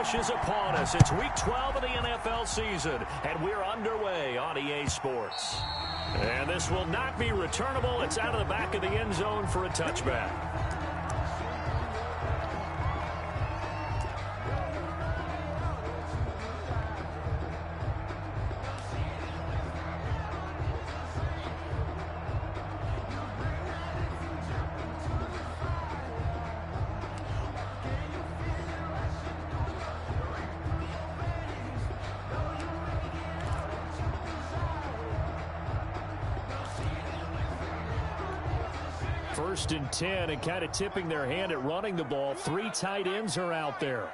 rush is upon us. It's Week 12 of the NFL season, and we're underway on EA Sports. And this will not be returnable. It's out of the back of the end zone for a touchback. First and 10, and kind of tipping their hand at running the ball. 3 tight ends are out there.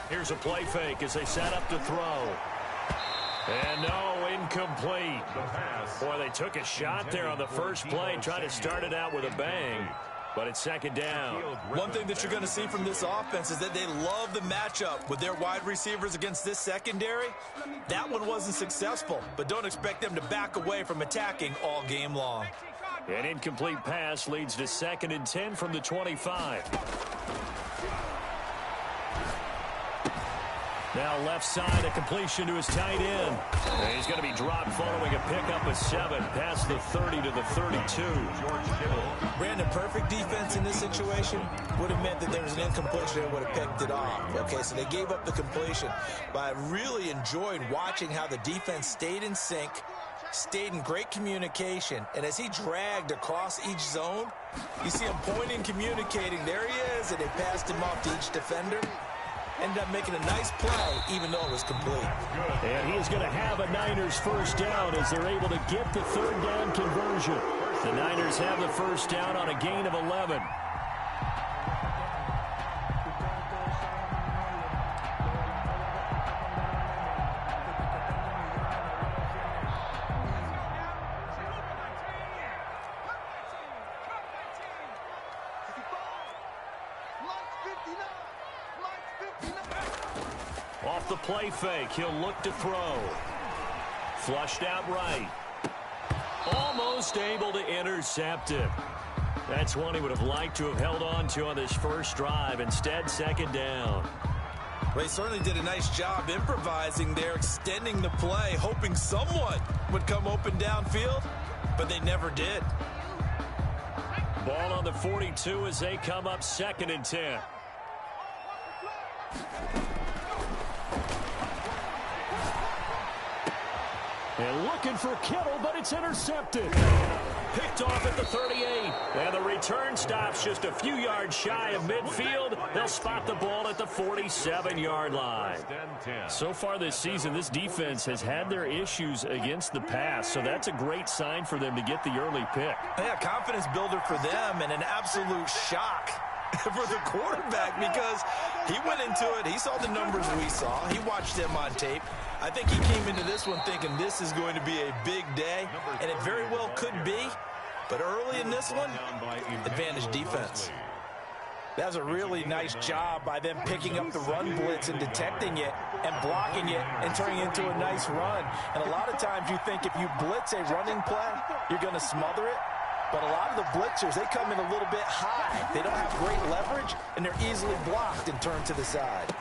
Here's a play fake as they set up to throw. And no, incomplete. Boy, they took a shot there on the first play, trying to start it out with a bang. But it's second down. One thing that you're going to see from this offense is that they love the matchup with their wide receivers against this secondary. That one wasn't successful, but don't expect them to back away from attacking all game long. An incomplete pass leads to second and 10 from the 25. Now left side, a completion to his tight end. And he's going to be dropped following a pickup of 7 past the 30 to the 32. Brandon, perfect defense in this situation would have meant that there was an incompletion and would have picked it off. Okay, so they gave up the completion. But I really enjoyed watching how the defense stayed in sync, stayed in great communication, and as he dragged across each zone, you see him pointing, communicating. There he is, and they passed him off to each defender. Ended up making a nice play, even though it was complete. And he is going to have a Niners first down as they're able to get the third down conversion. The Niners have the first down on a gain of 11. Off the play fake, he'll look to throw. Flushed out right. Almost able to intercept it. That's one he would have liked to have held on to on this first drive. Instead, second down. Well, he certainly did a nice job improvising there, extending the play, hoping someone would come open downfield, but they never did. Ball on the 42 as they come up second and 10. And looking for Kittle, but it's intercepted. Picked off at the 38. And the return stops just a few yards shy of midfield. They'll spot the ball at the 47-yard line. So far this season, this defense has had their issues against the pass, so that's a great sign for them to get the early pick. Yeah, confidence builder for them and an absolute shock for the quarterback because he went into it. He saw the numbers we saw. He watched them on tape. I think he came into this one thinking this is going to be a big day, and it very well could be. But early in this one, advantage defense. That was a really nice job by them picking up the run blitz and detecting it and blocking it and turning it into a nice run. And a lot of times you think if you blitz a running play, you're going to smother it. But a lot of the blitzers, they come in a little bit high. They don't have great leverage, and they're easily blocked and turned to the side.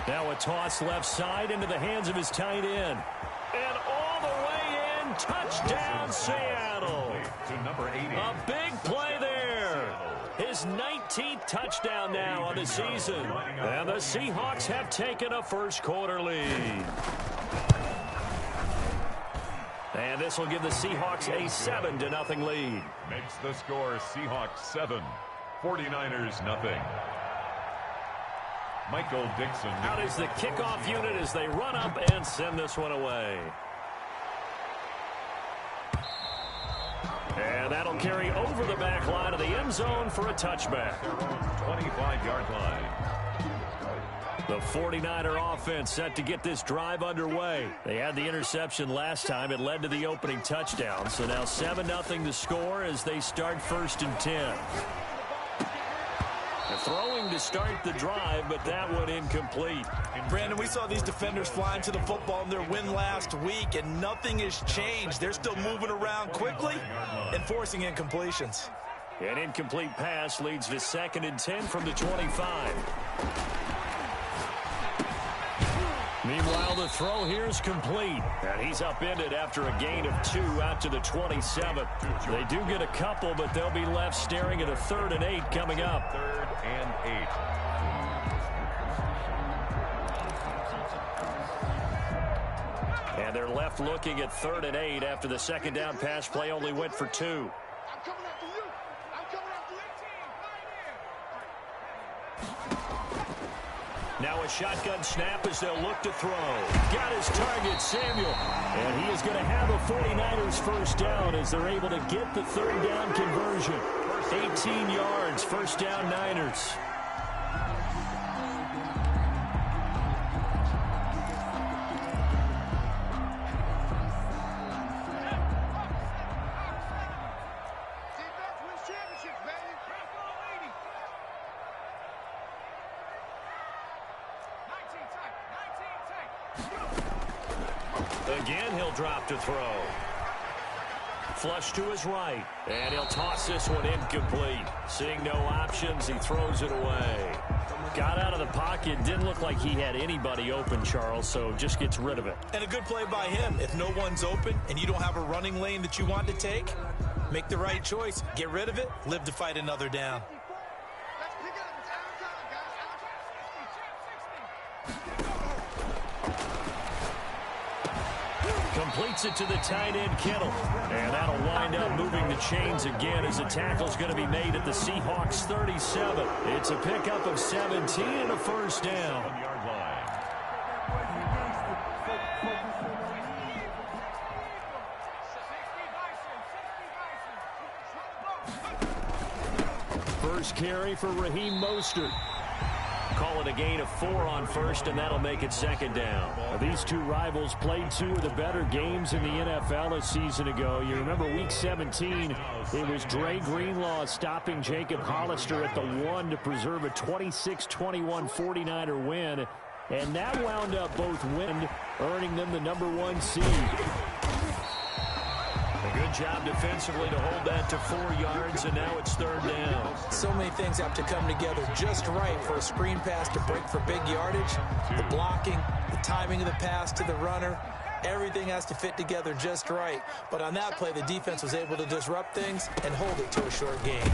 Now a toss left side into the hands of his tight end. And all the way in, touchdown Seattle. A big play there. His 19th touchdown now on the season. And the Seahawks have taken a first quarter lead. And this will give the Seahawks a 7-0 lead. Makes the score Seahawks 7, 49ers nothing. Michael Dixon. Out is the kickoff unit as they run up and send this one away. And that'll carry over the back line of the end zone for a touchback. 25-yard line. The 49er offense set to get this drive underway. They had the interception last time. It led to the opening touchdown. So now 7-0 to score as they start first and 10. They're throwing to start the drive, but that one incomplete. Brandon, we saw these defenders flying to the football in their win last week, and nothing has changed. They're still moving around quickly and forcing incompletions. An incomplete pass leads to second and 10 from the 25. Meanwhile, the throw here is complete. And he's upended after a gain of 2 out to the 27. They do get a couple, but they'll be left staring at a 3rd and 8 coming up. 3rd and 8. And they're left looking at 3rd and 8 after the second down pass play only went for 2. Now a shotgun snap as they'll look to throw. Got his target, Samuel. And he is going to have a 49ers first down as they're able to get the 3rd down conversion. 18 yards, first down Niners. Again, he'll drop to throw. Flush to his right. And he'll toss this one incomplete. Seeing no options, he throws it away. Got out of the pocket. Didn't look like he had anybody open, Charles, so just gets rid of it. And a good play by him. If no one's open and you don't have a running lane that you want to take, make the right choice. Get rid of it. Live to fight another down. Completes it to the tight end, Kittle. And that'll wind up moving the chains again as the tackle's going to be made at the Seahawks 37. It's a pickup of 17 and a first down. 1-yard line. First carry for Raheem Mostert. Call it a gain of 4 on first, and that'll make it second down. Now, these two rivals played 2 of the better games in the NFL a season ago. You remember Week 17, it was Dre Greenlaw stopping Jacob Hollister at the 1 to preserve a 26-21 49er win. And that wound up both win, earning them the #1 seed. A good job defensively to hold that to 4 yards, and now it's 3rd down. So many things have to come together just right for a screen pass to break for big yardage. The blocking, the timing of the pass to the runner, everything has to fit together just right. But on that play, the defense was able to disrupt things and hold it to a short gain.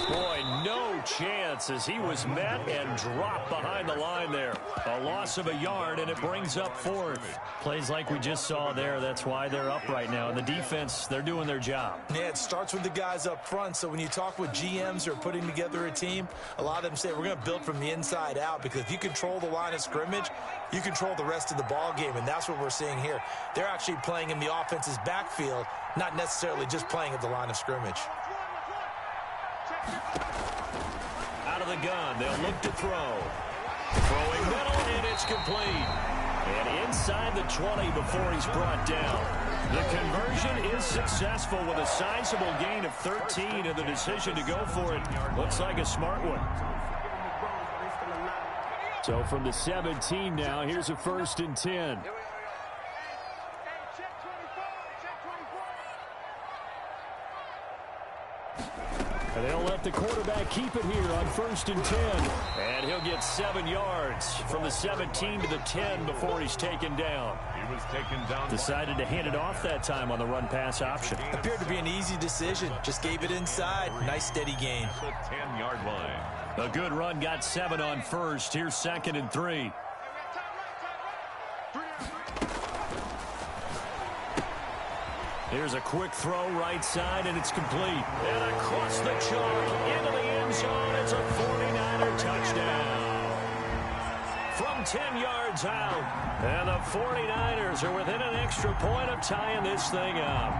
Boy, no chance as he was met and dropped behind the line there. A loss of a yard, and it brings up 4th. Plays like we just saw there. That's why they're up right now. And the defense, they're doing their job. Yeah, it starts with the guys up front. So when you talk with GMs who are putting together a team, a lot of them say we're going to build from the inside out, because if you control the line of scrimmage, you control the rest of the ball game, and that's what we're seeing here. They're actually playing in the offense's backfield, not necessarily just playing at the line of scrimmage. Out of the gun, they'll look to throw. Throwing middle, and it's complete. And inside the 20 before he's brought down. The conversion is successful with a sizable gain of 13, and the decision to go for it looks like a smart one. So from the 17 now, here's a 1st and 10. And they'll let the quarterback keep it here on 1st and 10. And he'll get 7 yards from the 17 to the 10 before he's taken down. He was taken down. Decided to hand it off that time on the run-pass option. Appeared to be an easy decision. Just gave it inside. Nice steady gain. The 10-yard line. A good run, got 7 on first. Here's 2nd and 3. Here's a quick throw right side, and it's complete. And across the chalk into the end zone. It's a 49er touchdown. From 10 yards out. And the 49ers are within an extra point of tying this thing up.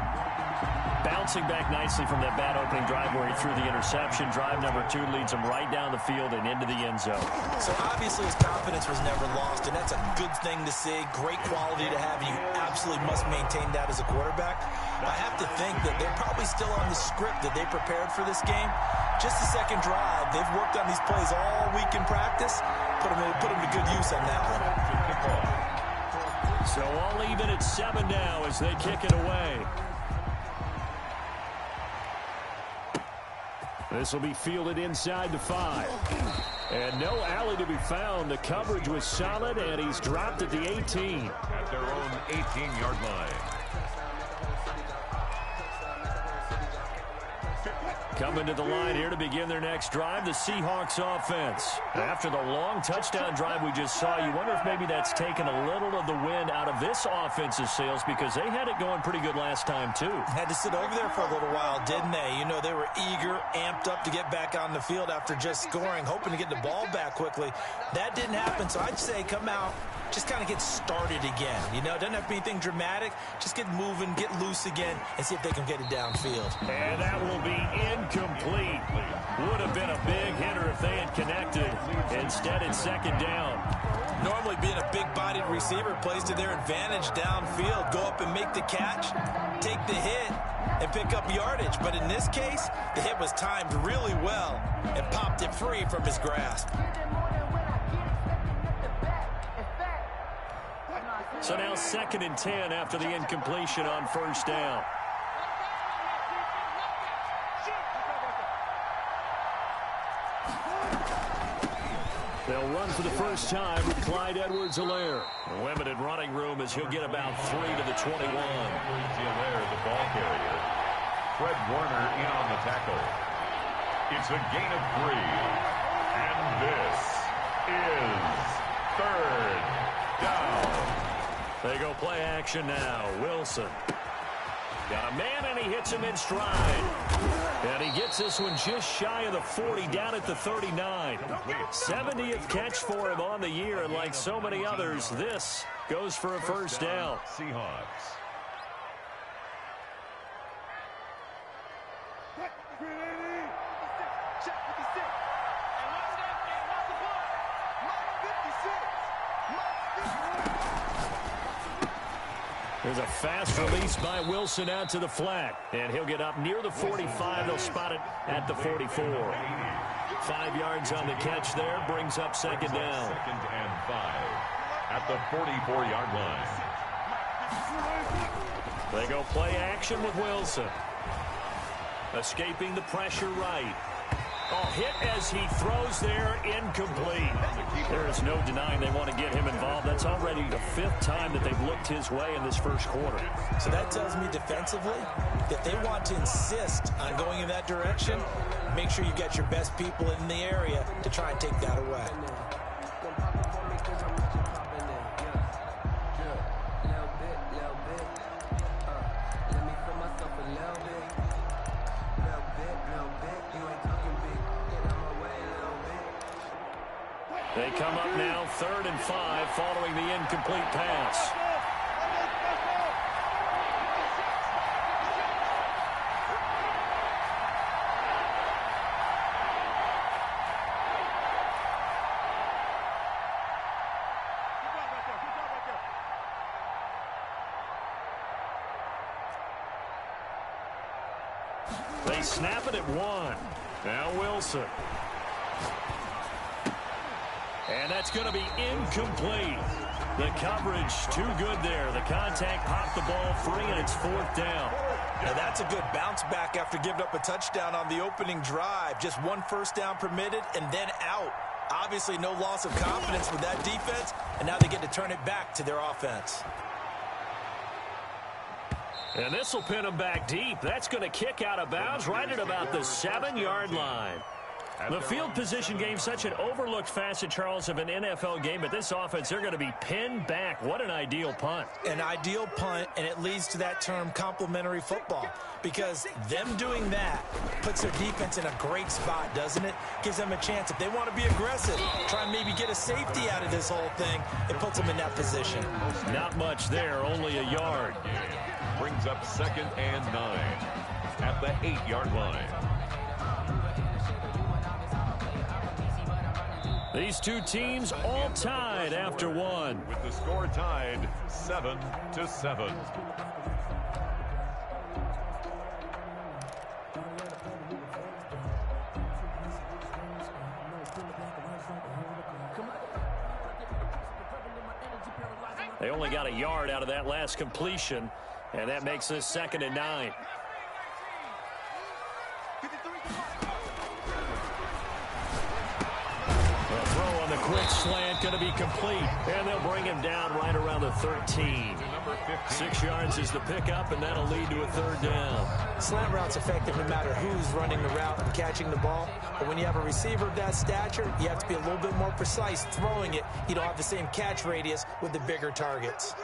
Bouncing back nicely from that bad opening drive where he threw the interception. Drive number 2 leads him right down the field and into the end zone. So obviously his confidence was never lost, and that's a good thing to see. Great quality to have, and you absolutely must maintain that as a quarterback. I have to think that they're probably still on the script that they prepared for this game. Just the second drive. They've worked on these plays all week in practice. Put them to good use on that one. So all even at 7 now as they kick it away. This will be fielded inside the 5. And no alley to be found. The coverage was solid, and he's dropped at the 18. At their own 18-yard line. Coming to the line here to begin their next drive, the Seahawks offense. After the long touchdown drive we just saw, you wonder if maybe that's taken a little of the wind out of this offense's sails because they had it going pretty good last time, too. Had to sit over there for a little while, didn't they? You know, they were eager, amped up to get back on the field after just scoring, hoping to get the ball back quickly. That didn't happen, so I'd say come out, just kind of get started again. You know, it doesn't have to be anything dramatic. Just get moving, get loose again, and see if they can get it downfield. And that will be incomplete. Would have been a big hitter if they had connected. Instead, it's second down. Normally being a big-bodied receiver plays to their advantage downfield. Go up and make the catch, take the hit, and pick up yardage. But in this case, the hit was timed really well and popped it free from his grasp. So now 2nd and 10 after the incompletion on first down. They'll run for the first time with Clyde Edwards-Helaire. Limited running room as he'll get about 3 to the 21. Edwards-Helaire, the ball carrier. Fred Warner in on the tackle. It's a gain of 3. And this is 3rd down. They go play action now. Wilson. Got a man, and he hits him in stride. And he gets this one just shy of the 40, down at the 39. 70th catch for him on the year, and like so many others, this goes for a first down. Seahawks. There's a fast release by Wilson out to the flat. And he'll get up near the 45. They'll spot it at the 44. 5 yards on the catch there. Brings up second down. 2nd and 5 at the 44-yard line. They go play action with Wilson. Escaping the pressure right. Oh, hit as he throws there, incomplete. There is no denying they want to get him involved. That's already the 5th time that they've looked his way in this first quarter. So that tells me defensively that they want to insist on going in that direction. Make sure you get your best people in the area to try and take that away. They come up now 3rd and 5 following the incomplete pass. They snap it at 1. Now Wilson. And that's going to be incomplete. The coverage too good there. The contact popped the ball free, and it's 4th down. Now that's a good bounce back after giving up a touchdown on the opening drive. Just 1 first down permitted and then out. Obviously no loss of confidence with that defense, and now they get to turn it back to their offense. And this will pin them back deep. That's going to kick out of bounds right at about the 7-yard line. The field position game, such an overlooked facet, Charles, of an NFL game, but this offense, they're going to be pinned back. What an ideal punt. An ideal punt, and it leads to that term complementary football, because them doing that puts their defense in a great spot, doesn't it? Gives them a chance. If they want to be aggressive, try and maybe get a safety out of this whole thing, it puts them in that position. Not much there, only a yard. Brings up 2nd and 9 at the 8-yard line. These two teams all tied after 1. With the score tied 7-7. They only got a yard out of that last completion, and that makes this 2nd and 9. quick slant going to be complete. And they'll bring him down right around the 13. 6 yards is the pickup, and that'll lead to a third down. Slant route's effective no matter who's running the route and catching the ball. But when you have a receiver of that stature, you have to be a little bit more precise throwing it. You don't have the same catch radius with the bigger targets.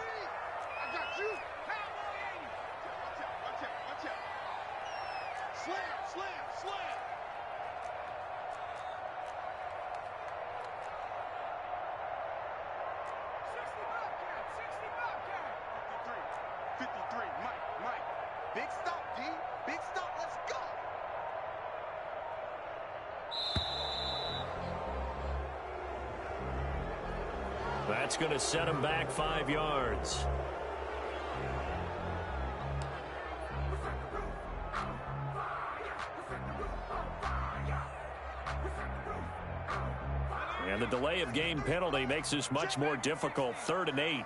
That's going to set him back 5 yards. And the delay of game penalty makes this much more difficult. 3rd and 8.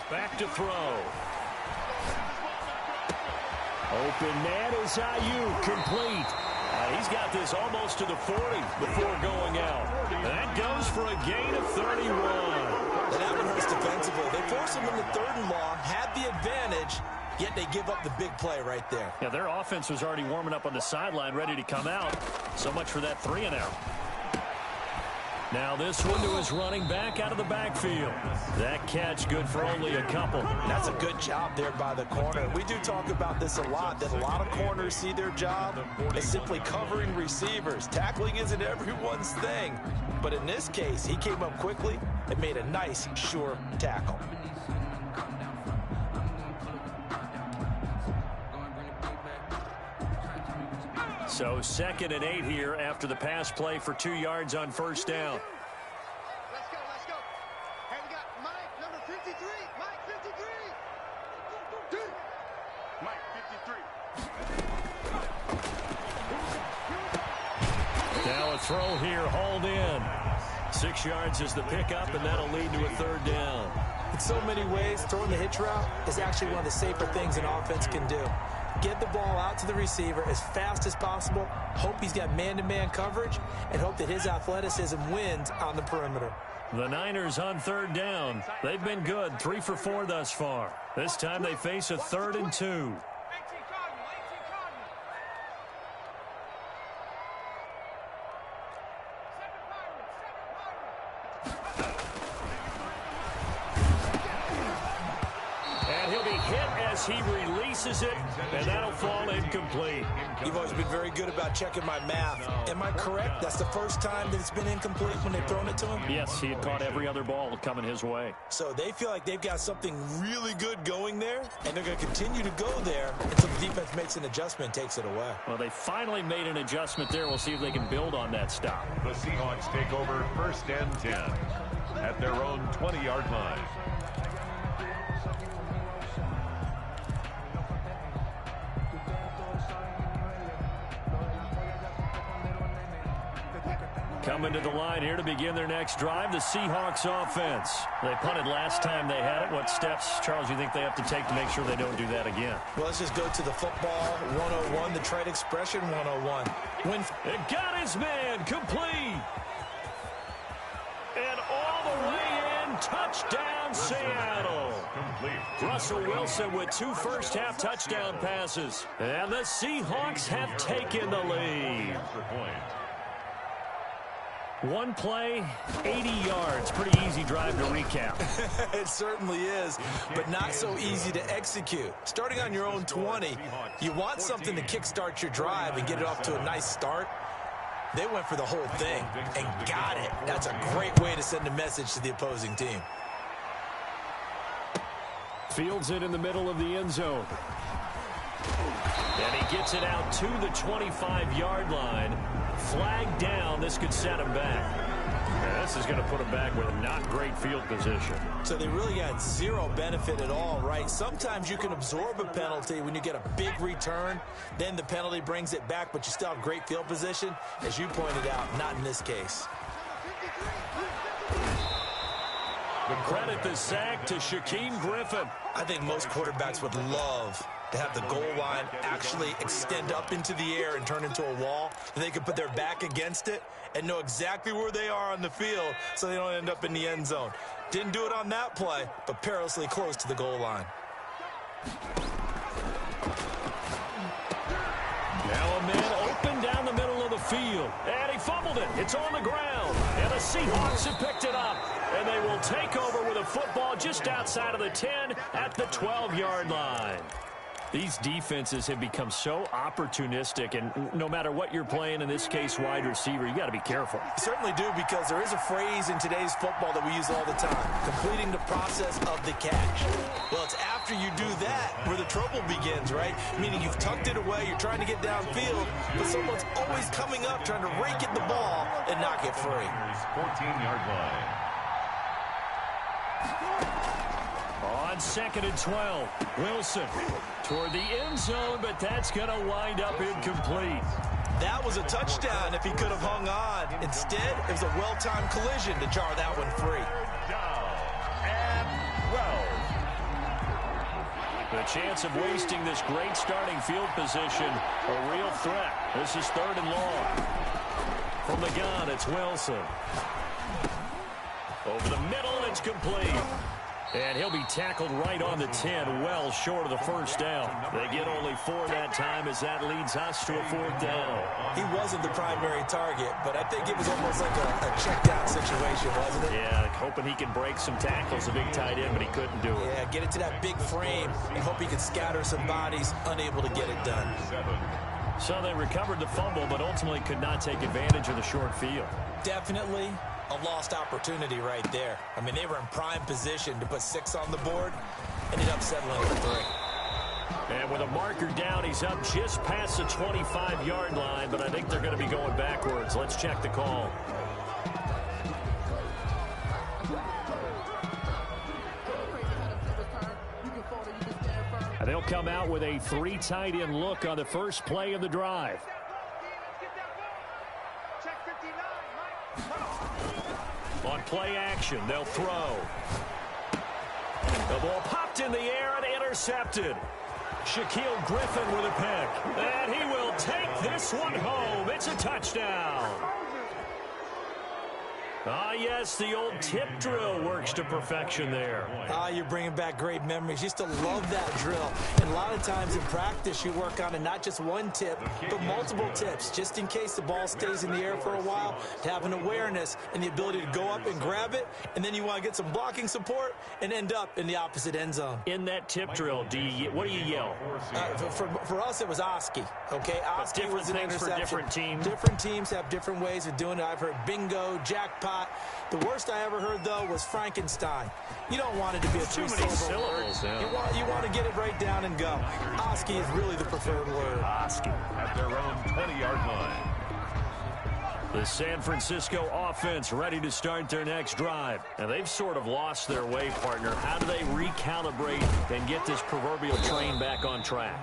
Back to throw. Open man is Ayuk, complete. He's got this almost to the 40 before going out. That goes for a gain of 31. And that one hurts defensively. They force him into 3rd and long, had the advantage, yet they give up the big play right there. Yeah, their offense was already warming up on the sideline, ready to come out. So much for that 3 and out. Now this one to his running back out of the backfield. That catch good for only a couple. That's a good job there by the corner. We do talk about this a lot, that a lot of corners see their job as simply covering receivers. Tackling isn't everyone's thing. But in this case, he came up quickly and made a nice, sure tackle. So 2nd and 8 here after the pass play for 2 yards on 1st down. Let's go, let's go. Hey, we got Mike, number 53. Mike, 53. Mike, 53. Now a throw here, hauled in. 6 yards is the pickup, and that'll lead to a 3rd down. In so many ways, throwing the hitch route is actually one of the safer things an offense can do. Get the ball out to the receiver as fast as possible, hope he's got man-to-man coverage, and hope that his athleticism wins on the perimeter. The Niners on 3rd down. They've been good, 3 for 4 thus far. This time they face a 3rd and 2. He releases it, and that'll fall incomplete. You've always been very good about checking my math. Am I correct? That's the first time that it's been incomplete when they've thrown it to him? Yes, he had caught every other ball coming his way. So they feel like they've got something really good going there, and they're going to continue to go there until the defense makes an adjustment and takes it away. Well, they finally made an adjustment there. We'll see if they can build on that stop. The Seahawks take over 1st and 10 at their own 20-yard line. Coming to the line here to begin their next drive, the Seahawks offense. They punted last time they had it. What steps, Charles, you think they have to take to make sure they don't do that again? Well, let's just go to the football 101, the trade expression 101. It got his man, complete. And all the way in, touchdown Seattle. Complete. Russell Wilson with 2 first-half touchdown passes. And the Seahawks have taken the lead. One play, 80 yards. Pretty easy drive to recap. It certainly is, but not so easy to execute. Starting on your own 20, you want something to kickstart your drive and get it off to a nice start. They went for the whole thing and got it. That's a great way to send a message to the opposing team. Fields it in the middle of the end zone. And he gets it out to the 25-yard line. Flag down. This could set him back. And this is going to put him back with not great field position. So they really got zero benefit at all, right? Sometimes you can absorb a penalty when you get a big return. Then the penalty brings it back, but you still have great field position. As you pointed out, not in this case. Credit the sack to Shaquem Griffin. I think most quarterbacks would love to have the goal line actually extend up into the air and turn into a wall. They can put their back against it and know exactly where they are on the field so they don't end up in the end zone. Didn't do it on that play, but perilously close to the goal line. Now a man open down the middle of the field. And he fumbled it. It's on the ground. And the Seahawks have picked it up. And they will take over with a football just outside of the 10 at the 12-yard line. These defenses have become so opportunistic, and no matter what you're playing, in this case wide receiver, you got to be careful. You certainly do, because there is a phrase in today's football that we use all the time, completing the process of the catch. Well, it's after you do that where the trouble begins, right? Meaning you've tucked it away, you're trying to get downfield, but someone's always coming up trying to rake at the ball and knock it free. 14-yard line. On 2nd and 12, Wilson toward the end zone, but that's going to wind up incomplete. That was a touchdown if he could have hung on. Instead, it was a well-timed collision to jar that one free. Down and 12. The chance of wasting this great starting field position, a real threat. This is 3rd and long. From the gun, it's Wilson. Over the middle, it's complete. And he'll be tackled right on the 10, well short of the first down. They get only 4 that time as that leads us to a 4th down. He wasn't the primary target, but I think it was almost like a check-down situation, wasn't it? Yeah, hoping he can break some tackles, a big tight end, but he couldn't do it. Yeah, get it to that big frame and hope he could scatter some bodies, unable to get it done. So they recovered the fumble, but ultimately could not take advantage of the short field. Definitely a lost opportunity right there. I mean, they were in prime position to put 6 on the board, ended up settling for 3. And with a marker down, he's up just past the 25-yard line, but I think they're going to be going backwards. Let's check the call. And they'll come out with a 3 tight end look on the first play of the drive. On play action, they'll throw. The ball popped in the air and intercepted. Shaquille Griffin with a pick. And he will take this one home. It's a touchdown. Ah, yes, the old tip drill works to perfection there. Ah, you're bringing back great memories. Used to love that drill. And a lot of times in practice, you work on it, not just one tip, but multiple tips, just in case the ball stays in the air for a while, to have an awareness and the ability to go up and grab it, and then you want to get some blocking support and end up in the opposite end zone. In that tip drill, what do you yell? For us, it was Oski, okay? Oski was an interception. For different teams. Different teams have different ways of doing it. I've heard bingo, jackpot. The worst I ever heard, though, was Frankenstein. You don't want it to be a two-syllable word. Yeah. You want to get it right down and go. Oski is really the preferred word. Oski. At their own 20-yard line. The San Francisco offense ready to start their next drive. And they've sort of lost their way, partner. How do they recalibrate and get this proverbial train back on track?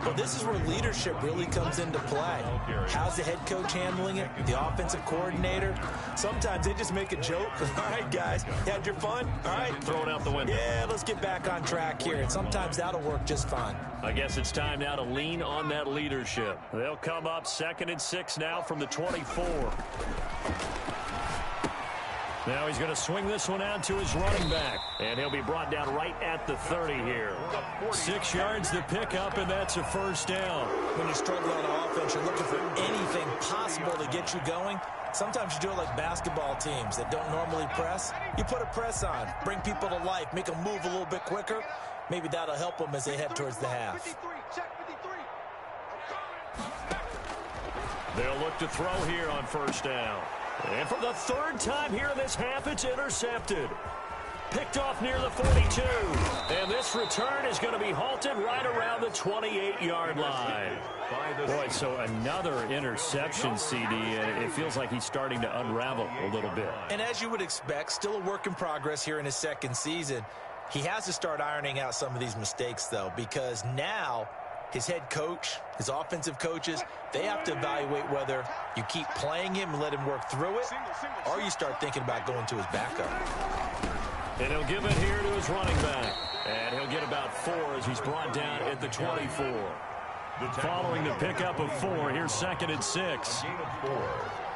Well, this is where leadership really comes into play. How's the head coach handling it? The offensive coordinator? Sometimes they just make a joke. All right, guys, you had your fun? All right. Throw it out the window. Yeah, let's get back on track here. And sometimes that'll work just fine. I guess it's time now to lean on that leadership. They'll come up 2nd and 6 now from the 24. Now he's going to swing this one out to his running back. And he'll be brought down right at the 30 here. 6 yards the pickup, and that's a first down. When you're struggling on offense, you're looking for anything possible to get you going. Sometimes you do it like basketball teams that don't normally press. You put a press on, bring people to life, make them move a little bit quicker. Maybe that'll help them as they head towards the half. They'll look to throw here on first down. And for the 3rd time here in this half, it's intercepted. Picked off near the 42. And this return is going to be halted right around the 28-yard line. Boy, so another interception, CD, and it feels like he's starting to unravel a little bit. And as you would expect, still a work in progress here in his 2nd season. He has to start ironing out some of these mistakes, though, because now his head coach, his offensive coaches, they have to evaluate whether you keep playing him and let him work through it, or you start thinking about going to his backup. And he'll give it here to his running back. And he'll get about 4 as he's brought down at the 24. Following the pickup of 4, here's 2nd and 6. Gain of 4.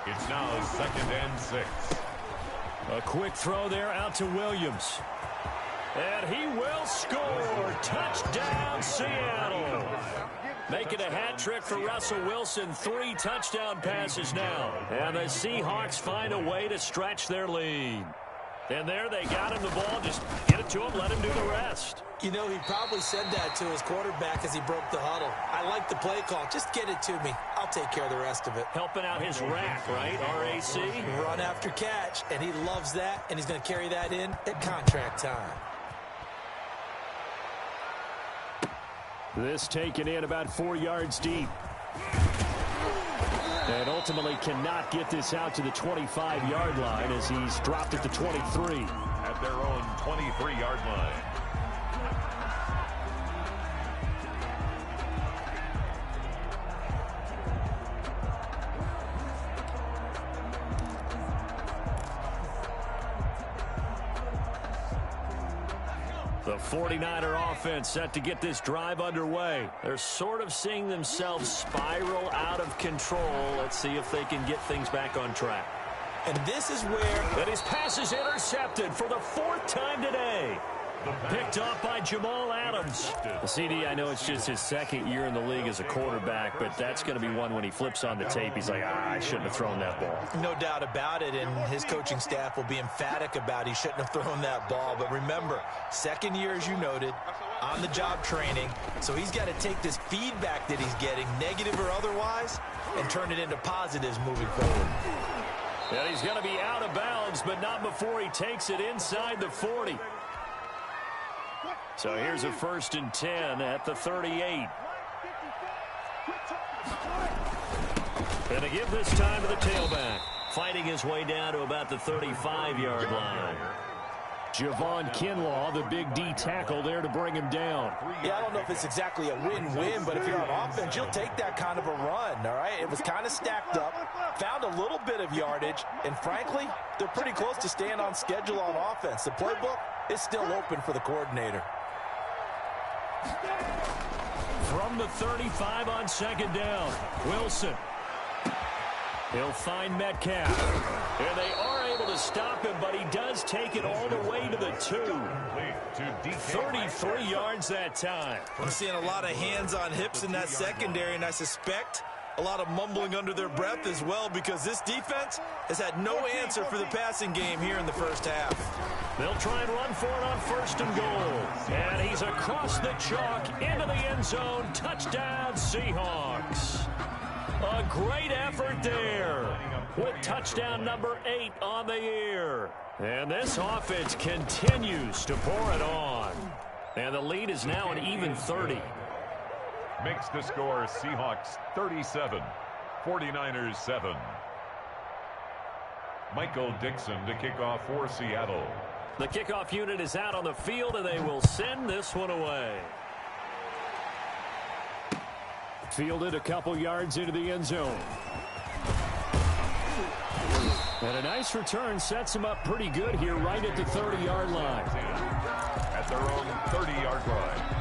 It's now 2nd and 6. A quick throw there out to Williams. And he will score. Touchdown, Seattle. Making a hat trick for Russell Wilson. 3 touchdown passes now. And the Seahawks find a way to stretch their lead. And there they got him the ball. Just get it to him, let him do the rest. You know, he probably said that to his quarterback as he broke the huddle. I like the play call. Just get it to me. I'll take care of the rest of it. Helping out his rack, right? RAC. Run after catch, and he loves that, and he's going to carry that in at contract time. This taken in about 4 yards deep. And ultimately cannot get this out to the 25-yard line as he's dropped at the 23. At their own 23-yard line. The 49er offense set to get this drive underway. They're sort of seeing themselves spiral out of control. Let's see if they can get things back on track. And this is where... And his pass is intercepted for the 4th time today. Picked off by Jamal Adams. The CD, I know it's just his 2nd year in the league as a quarterback, but that's going to be one when he flips on the tape. He's like, I shouldn't have thrown that ball. No doubt about it, and his coaching staff will be emphatic about he shouldn't have thrown that ball. But remember, 2nd year, as you noted, on-the-job training. So he's got to take this feedback that he's getting, negative or otherwise, and turn it into positives moving forward. And he's going to be out of bounds, but not before he takes it inside the 40. So here's a 1st and 10 at the 38. And to give this time to the tailback. Fighting his way down to about the 35-yard line. Javon Kinlaw, the big D tackle there to bring him down. Yeah, I don't know if it's exactly a win-win, but if you're on offense, you'll take that kind of a run, all right? It was kind of stacked up, found a little bit of yardage, and frankly, they're pretty close to staying on schedule on offense. The playbook is still open for the coordinator. From the 35 on 2nd down, Wilson. He'll find Metcalf. And they are able to stop him, but he does take it all the way to the 2. 33 yards that time. I'm seeing a lot of hands on hips in that secondary, and I suspect a lot of mumbling under their breath as well, because this defense has had no answer for the passing game here in the first half. They'll try and run for it on 1st and goal. And he's across the chalk into the end zone. Touchdown, Seahawks. A great effort there with touchdown number 8 on the year. And this offense continues to pour it on. And the lead is now an even 30. Makes the score Seahawks 37, 49ers 7. Michael Dixon to kick off for Seattle. The kickoff unit is out on the field, and they will send this one away. Fielded a couple yards into the end zone. And a nice return sets him up pretty good here right at the 30-yard line. At their own 30-yard line.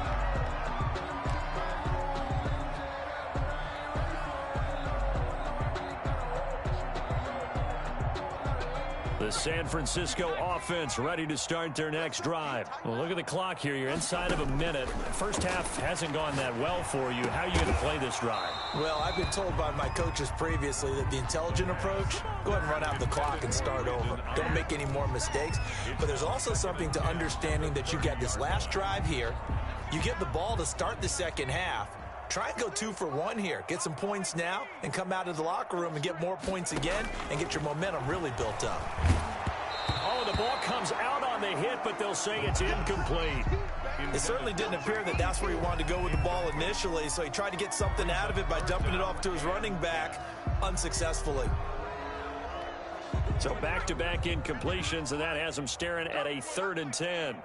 The San Francisco offense ready to start their next drive. Well, look at the clock here. You're inside of a minute. First half hasn't gone that well for you. How are you going to play this drive? Well, I've been told by my coaches previously that the intelligent approach, go ahead and run out the clock and start over. Don't make any more mistakes. But there's also something to understanding that you got this last drive here. You get the ball to start the second half. Try and go 2 for 1 here. Get some points now and come out of the locker room and get more points again and get your momentum really built up. Oh, the ball comes out on the hit, but they'll say it's incomplete. It certainly didn't appear that that's where he wanted to go with the ball initially, so he tried to get something out of it by dumping it off to his running back unsuccessfully. So back-to-back incompletions, and that has him staring at a 3rd and 10.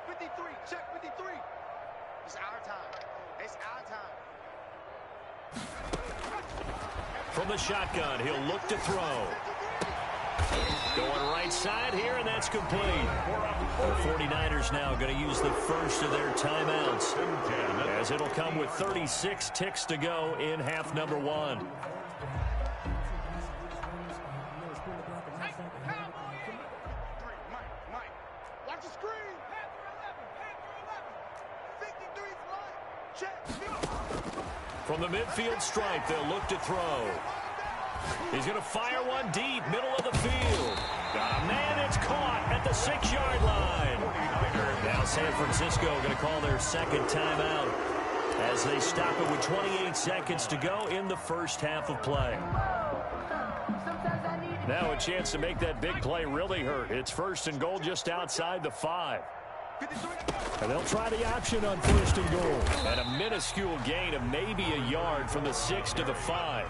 53, check 53. It's our time. It's our time. From the shotgun, he'll look to throw. Going right side here, and that's complete. The 49ers now going to use the first of their timeouts, as it'll come with 36 ticks to go in half number one. Watch the screen. From the midfield stripe, they'll look to throw. He's going to fire one deep, middle of the field. Got a man, it's caught at the 6-yard line. Now San Francisco going to call their second timeout as they stop it with 28 seconds to go in the first half of play. Now a chance to make that big play really hurt. It's first and goal just outside the 5. And they'll try the option on first and goal. And a minuscule gain of maybe a yard from the 6 to the 5.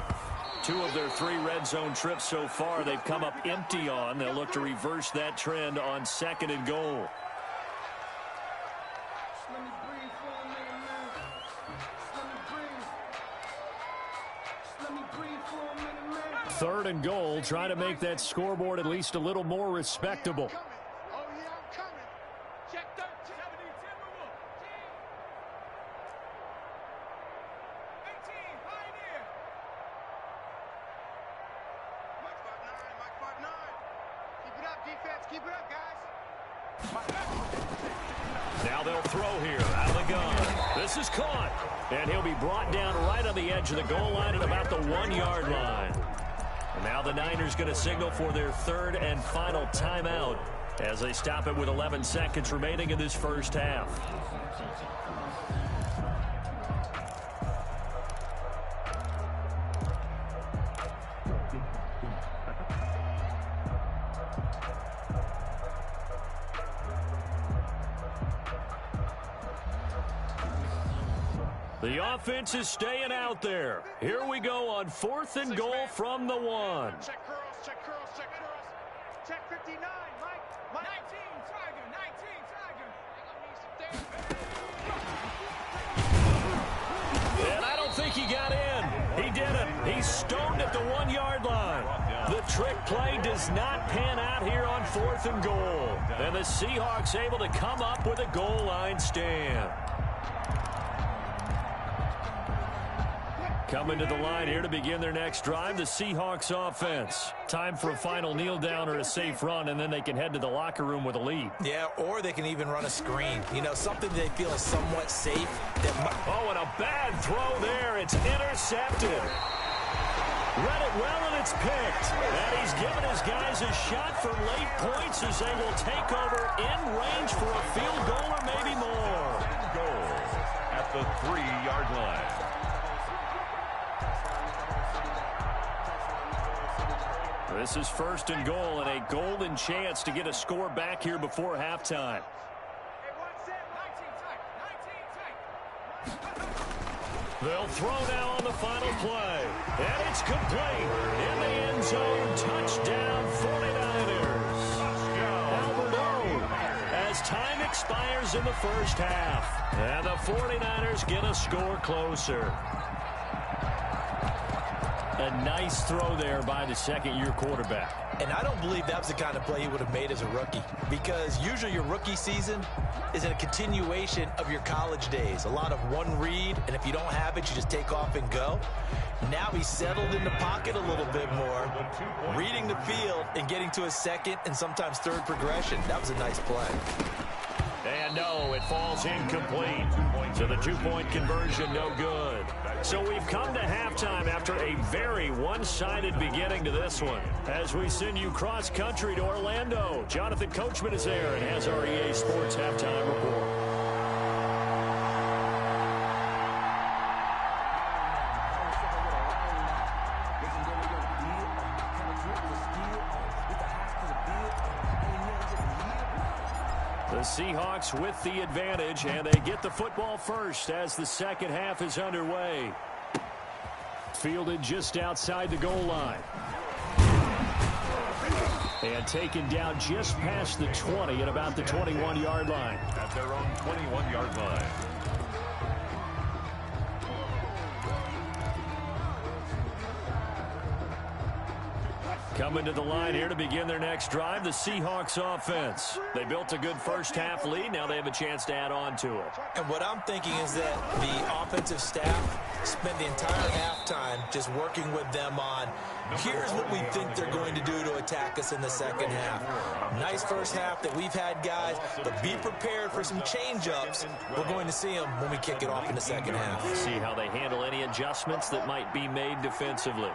2 of their 3 red zone trips so far they've come up empty on. They'll look to reverse that trend on second and goal. Third and goal, trying to make that scoreboard at least a little more respectable. Oh, yeah, I'm coming. Check 13. 18, Pioneer. Mike 5-9. Keep it up, defense. Keep it up, guys. Now they'll throw here out of the gun. This is caught. And he'll be brought down right on the edge of the goal line at about the 1-yard line. And now the Niners going to signal for their third and final timeout as they stop it with 11 seconds remaining in this first half. The offense is staying out there. Here we go on 4th and goal from the 1. Check curls, check curls, check curls. Check 59, Mike. 19, Tiger, 19, Tiger. And I don't think he got in. He didn't. He's stoned at the 1-yard line. The trick play does not pan out here on 4th and goal. And the Seahawks able to come up with a goal line stand. Coming to the line here to begin their next drive, the Seahawks offense. Time for a final kneel down or a safe run, and then they can head to the locker room with a lead. Yeah, or they can even run a screen. You know, something they feel is somewhat safe. Oh, and a bad throw there. It's intercepted. Read it well, and it's picked. And he's given his guys a shot for late points as they will take over in range for a field goal or maybe more. Goal at the 3-yard line. This is first and goal and a golden chance to get a score back here before halftime. They'll throw now on the final play. And it's complete. In the end zone, touchdown 49ers. Albert as time expires in the first half. And the 49ers get a score closer. A nice throw there by the second-year quarterback. And I don't believe that was the kind of play he would have made as a rookie, because usually your rookie season is a continuation of your college days. A lot of one read, and if you don't have it, you just take off and go. Now he's settled in the pocket a little bit more, reading the field and getting to a second and sometimes third progression. That was a nice play. And no, it falls incomplete. So the 2-point conversion, no good. So we've come to halftime after a very one-sided beginning to this one. As we send you cross-country to Orlando, Jonathan Coachman is there and has our EA Sports Halftime Report. The Seahawks with the advantage, and they get the football first as the second half is underway. Fielded just outside the goal line. And taken down just past the 20 at about the 21-yard line. At their own 21-yard line. Coming to the line here to begin their next drive, the Seahawks offense. They built a good first-half lead. Now they have a chance to add on to it. And what I'm thinking is that the offensive staff spent the entire halftime just working with them on, here's what we think they're going to do to attack us in the second half. Nice first half that we've had, guys, but be prepared for some change-ups. We're going to see them when we kick it off in the second half. See how they handle any adjustments that might be made defensively.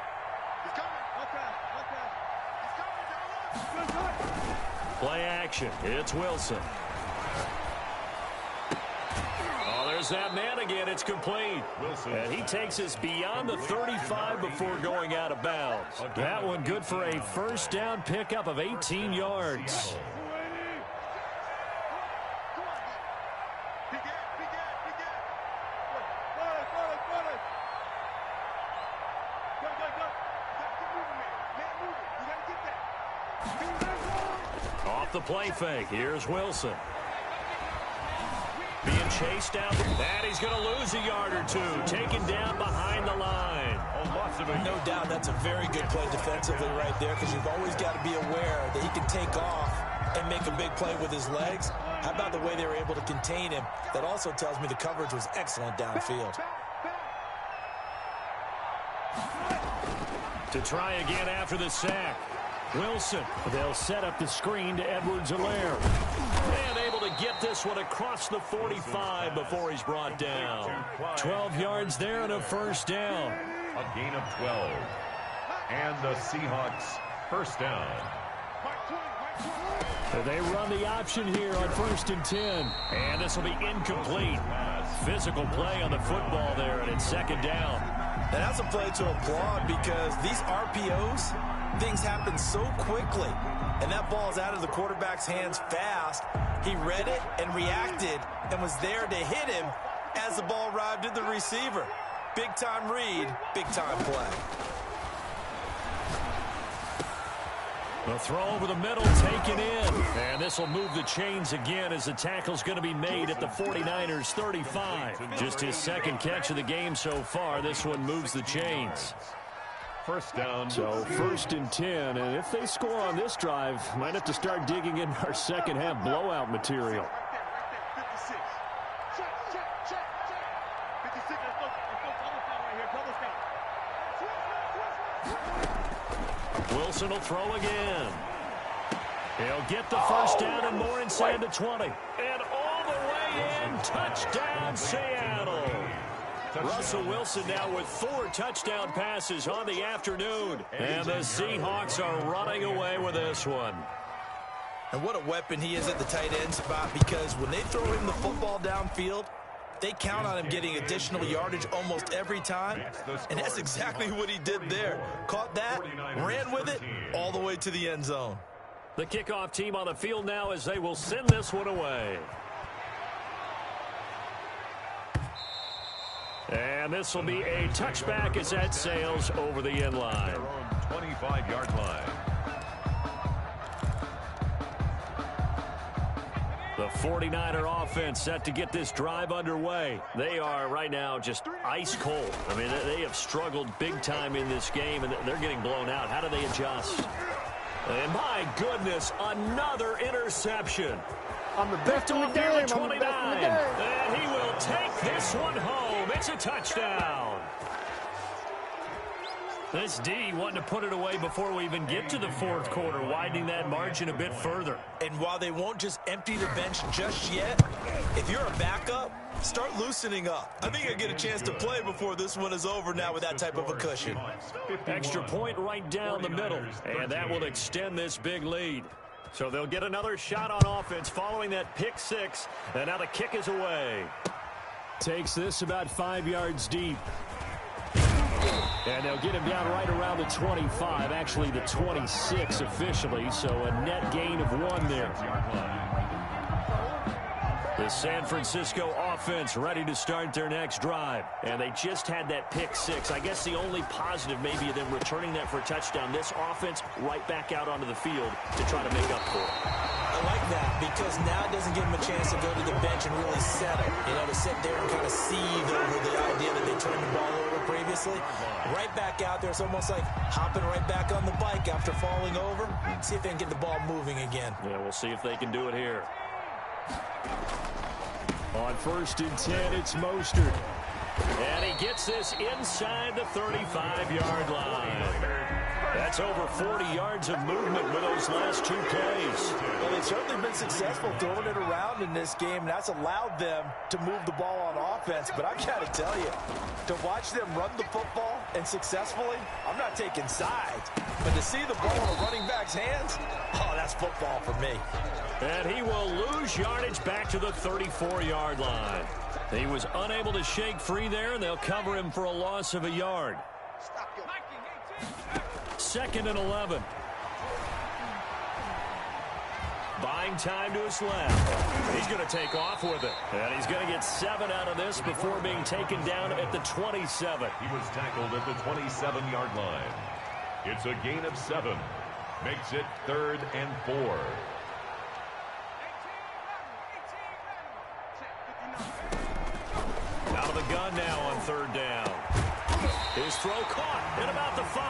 Play action. It's Wilson. Oh, there's that man again. It's complete. And he takes us beyond the 35 before going out of bounds. That one good for a first down pickup of 18 yards. Off the play fake. Here's Wilson. Being chased down. And he's going to lose a yard or two. Taken down behind the line. No doubt that's a very good play defensively right there, because you've always got to be aware that he can take off and make a big play with his legs. How about the way they were able to contain him? That also tells me the coverage was excellent downfield. To try again after the sack. Wilson. They'll set up the screen to Edwards-Helaire. And able to get this one across the 45 before he's brought down. 12 yards there and a first down. A gain of 12. And the Seahawks first down. They run the option here on 1st and 10. And this will be incomplete. Physical play on the football there, and it's second down. And that's a play to applaud, because these RPOs, things happen so quickly. And that ball's out of the quarterback's hands fast. He read it and reacted and was there to hit him as the ball arrived at the receiver. Big-time read, big-time play. The throw over the middle, taken in. And this will move the chains again as the tackle's going to be made at the 49ers 35. Just his second catch of the game so far. This one moves the chains. First down. So 1st and 10. And if they score on this drive, might have to start digging in our second half blowout material. Wilson will throw again. He'll get the first down and more inside the 20. And all the way in. Touchdown, Seattle. Russell Wilson now with 4 touchdown passes on the afternoon. And the Seahawks are running away with this one. And what a weapon he is at the tight end spot, because when they throw him the football downfield, they count on him getting additional yardage almost every time. And that's exactly what he did there. Caught that, ran with it, all the way to the end zone. The kickoff team on the field now as they will send this one away. And this will be a touchback as that sails over the end line. 25-yard line. The 49er offense set to get this drive underway. They are right now just ice cold. I mean, they have struggled big time in this game, and they're getting blown out. How do they adjust? And my goodness, another interception. I'm the best in the game. 29. And he will take this one home. It's a touchdown. This D wanting to put it away before we even get to the fourth quarter, widening that margin a bit further. And while they won't just empty the bench just yet, if you're a backup, start loosening up. I think I get a chance to play before this one is over now with that type of a cushion. Extra point right down the middle, and that will extend this big lead. So they'll get another shot on offense following that pick six, and now the kick is away. Takes this about 5 yards deep. And they'll get him down right around the 25, actually the 26 officially, so a net gain of 1 there. The San Francisco offense ready to start their next drive. And they just had that pick six. I guess the only positive maybe of them returning that for a touchdown. This offense right back out onto the field to try to make up for it. I like that, because now it doesn't give them a chance to go to the bench and really settle. You know, to sit there and kind of seethe over the idea that they turned the ball over previously. Right back out there. It's almost like hopping right back on the bike break after falling over. See if they can get the ball moving again. Yeah, we'll see if they can do it here. On 1st and 10, it's Mostert. And he gets this inside the 35-yard line. That's over 40 yards of movement with those last 2 plays. Well, they've certainly been successful throwing it around in this game, and that's allowed them to move the ball on offense. But I've got to tell you, to watch them run the football and successfully, I'm not taking sides. But to see the ball in a running back's hands, oh, that's football for me. And he will lose yardage back to the 34-yard line. He was unable to shake free there, and they'll cover him for a loss of a yard. 2nd and 11. Buying time to his left. He's going to take off with it. And he's going to get 7 out of this before being taken down at the 27. He was tackled at the 27-yard line. It's a gain of 7. Makes it 3rd and 4. Out of the gun now on 3rd down. His throw caught at about the 5.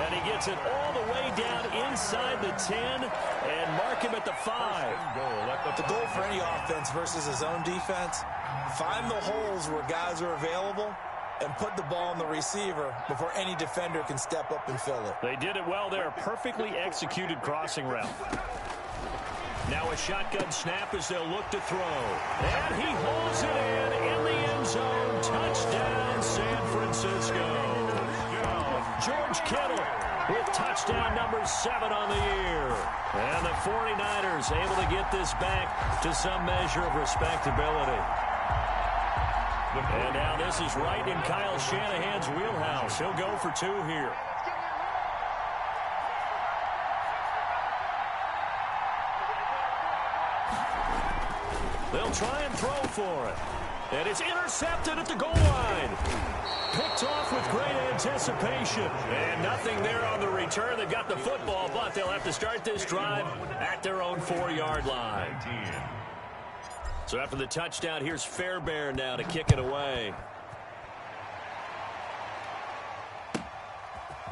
And he gets it all the way down inside the 10 and mark him at the 5. The goal for any offense versus his own defense, find the holes where guys are available and put the ball on the receiver before any defender can step up and fill it. They did it well there. Perfectly executed crossing route. Now a shotgun snap as they'll look to throw. And he holds it in the end zone. Touchdown, San Francisco. George Kittle with touchdown number 7 on the year. And the 49ers able to get this back to some measure of respectability. And now this is right in Kyle Shanahan's wheelhouse. He'll go for 2 here. They'll try and throw for it. And it's intercepted at the goal line. Picked off with great anticipation. And nothing there on the return. They've got the football, but they'll have to start this drive at their own 4-yard line. So after the touchdown, here's Fairbairn now to kick it away.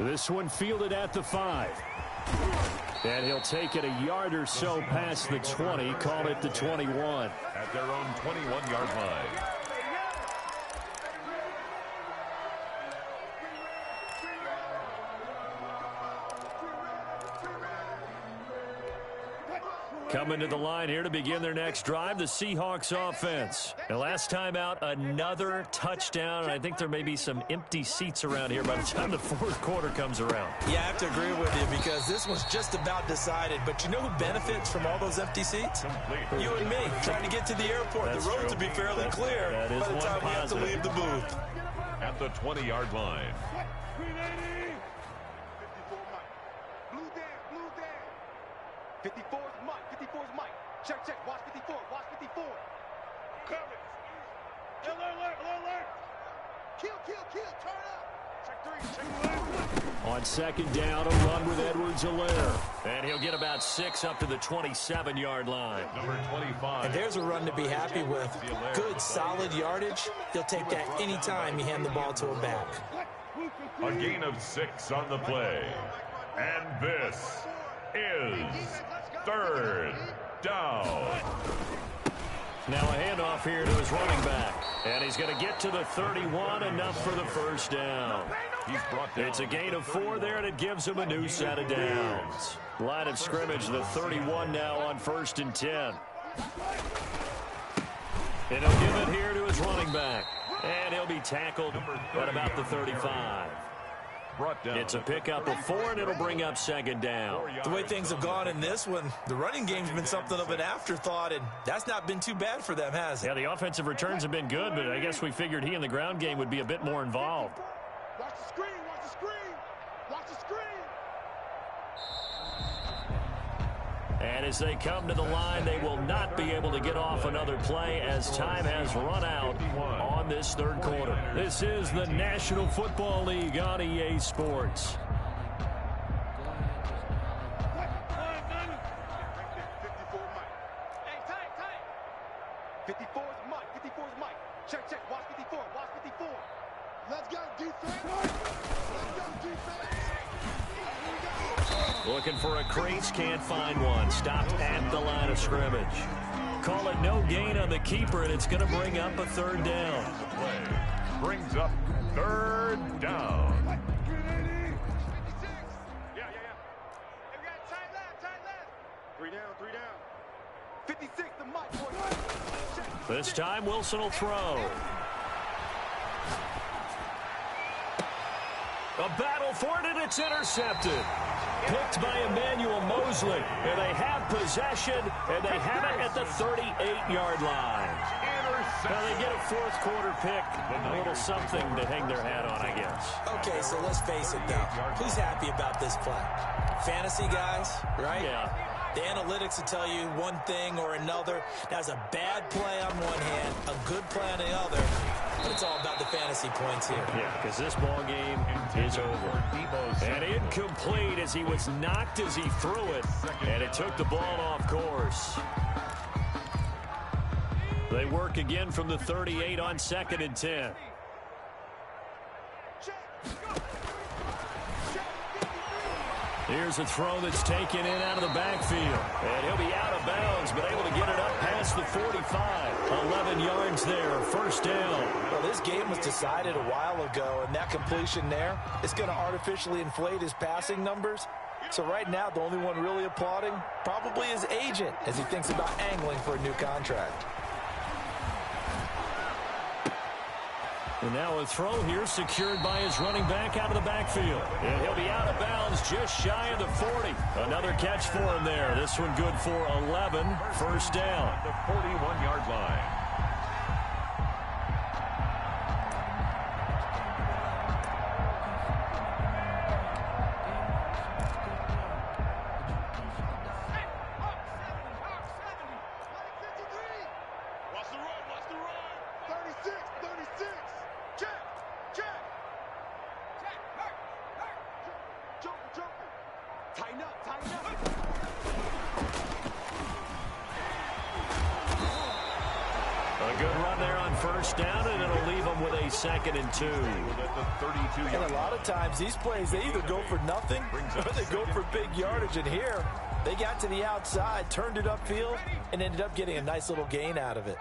This one fielded at the 5. And he'll take it a yard or so past the 20, call it the 21. At their own 21-yard line. Coming to the line here to begin their next drive, the Seahawks offense. The last time out, another touchdown, and I think there may be some empty seats around here by the time the 4th quarter comes around. Yeah, I have to agree with you because this was just about decided. But you know who benefits from all those empty seats? You and me, trying to get to the airport. That's the roads true. will be fairly clear by the time we have to leave the booth. At the 20-yard line. 54 is Mike. 54 is Mike. Check, check. Watch 54. Watch 54. Coverage. Alert. Kill. Turn up. Check 3. On 2nd down, a run with Edwards-Helaire. And he'll get about 6 up to the 27-yard line. Number 25. And there's a run to be happy with. Good, solid yardage. He'll take that any time you hand the ball to a back. A gain of 6 on the play. And this is 3rd down. Now a handoff here to his running back. And he's going to get to the 31, enough for the 1st down. He's brought down. It's a gain of 4 there, and it gives him a new set of downs. Line of scrimmage, the 31 now on 1st and 10. And he'll give it here to his running back. And he'll be tackled at about the 35. It's a pickup of 4, and it'll bring up 2nd down. The way things have gone in this one, the running game's been something of an afterthought, and that's not been too bad for them, has it? Yeah, the offensive returns have been good, but I guess we figured he in the ground game would be a bit more involved. Watch the screen. Watch the screen. Watch the screen. And as they come to the line, they will not be able to get off another play as time has run out on this 3rd quarter. This is the National Football League on EA Sports. 54 is Mike. 54 is Mike. Check. Watch 54. Watch 54. Let's go, defense. Let's go, defense. Looking for a crease, can't find one. Stopped at the line of scrimmage. Call it no gain on the keeper, and it's going to bring up a third down. Brings up third down. Yeah. Hey, we got tight left. 3 down. 56, the mic, boy. This time, Wilson will throw. A battle for it, and it's intercepted. Picked by Emmanuel Mosley, and they have possession, and they have it at the 38-yard line. Now they get a fourth quarter pick, a little something to hang their hat on, I guess. Okay, so let's face it, though. Who's happy about this play? Fantasy guys, right? Yeah. The analytics will tell you one thing or another. That's a bad play on one hand, a good play on the other. But it's all about the fantasy points here. Yeah, because this ball game is over. And incomplete as he was knocked as he threw it. And it took the ball off course. They work again from the 38 on 2nd and 10. Here's a throw that's taken in out of the backfield. And he'll be out of bounds, but able to get it up past the 45. 11 yards there, first down. Well, this game was decided a while ago, and that completion there is going to artificially inflate his passing numbers. So right now, the only one really applauding probably his agent as he thinks about angling for a new contract. And now a throw here secured by his running back out of the backfield. And he'll be out of bounds just shy of the 40. Another catch for him there. This one good for 11. First down. The 41-yard line. A good run there on first down, and it'll leave them with a 2nd and 2. And a lot of times, these plays, they either go for nothing or they go for big yardage. And here, they got to the outside, turned it upfield, and ended up getting a nice little gain out of it.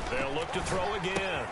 They'll look to throw again.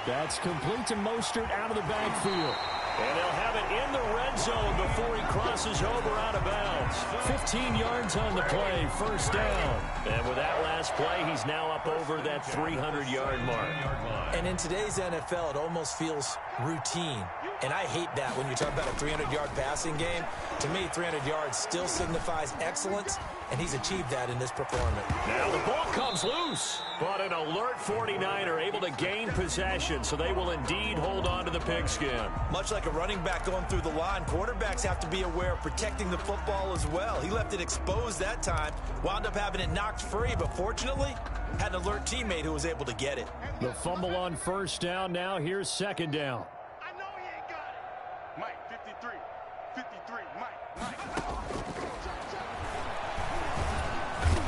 That's complete to Mostert out of the backfield. And they'll have it in the red zone before he crosses over out of bounds. 15 yards on the play, first down. And with that last play, he's now up over that 300-yard mark. And in today's NFL, it almost feels routine. And I hate that when you talk about a 300-yard passing game. To me, 300 yards still signifies excellence, and he's achieved that in this performance. Now the ball comes loose, but an alert 49er able to gain possession, so they will indeed hold on to the pigskin. Much like a running back going through the line, quarterbacks have to be aware of protecting the football as well. He left it exposed that time, wound up having it knocked free, but fortunately, had an alert teammate who was able to get it. The fumble on first down now. Here's 2nd down. I know he ain't got it. Mike, 53, Mike.